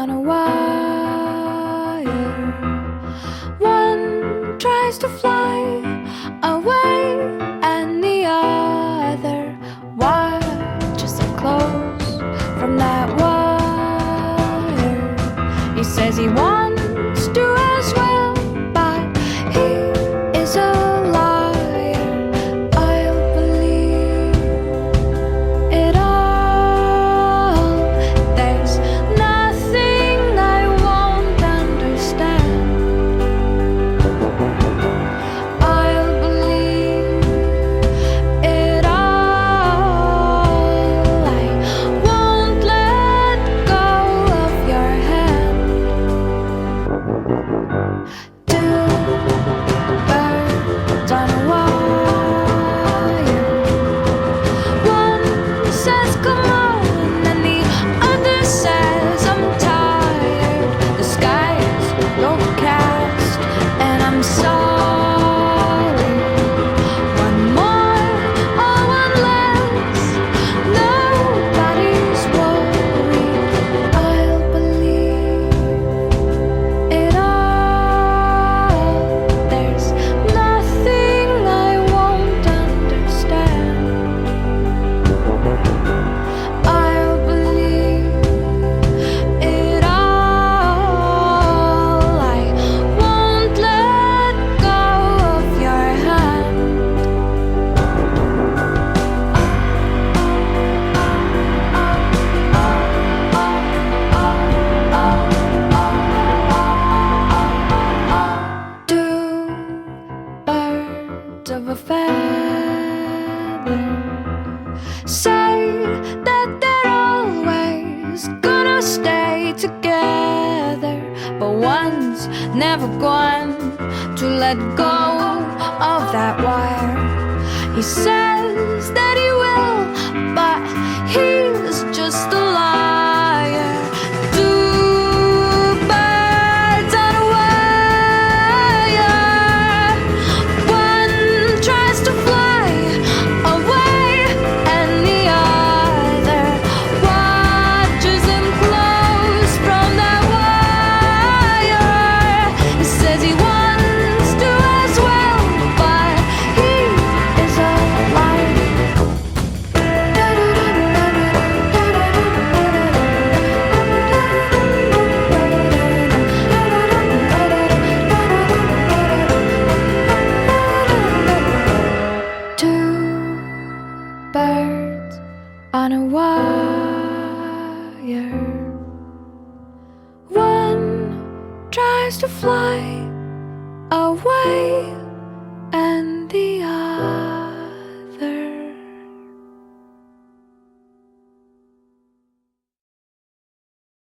on a wire. One tries to fly away, and the other watches them close from that wire. He says he wants to as well, but he is a liar. I'll believe it all. There's nothing I won't understand. I'll believe it all. I won't let go of your hand. Two birds on a wire. One says come on, and the other says I'm tired. The sky's overcast, and I'm sorry. One more or one less, nobody's worried. I'll believe it all. There's nothing I won't understand. I'll believe it all. I won't let go of your hand. Two birds of a feather say that they're always gonna stay together, but one's never going to let go of that wire. He says that he will, but he's just a liar. Two birds on a wire. One tries to fly away, and the other watches him close from that wire. He says he wants to as well, but he is a liar. Two birds on a wire. One tries to fly away,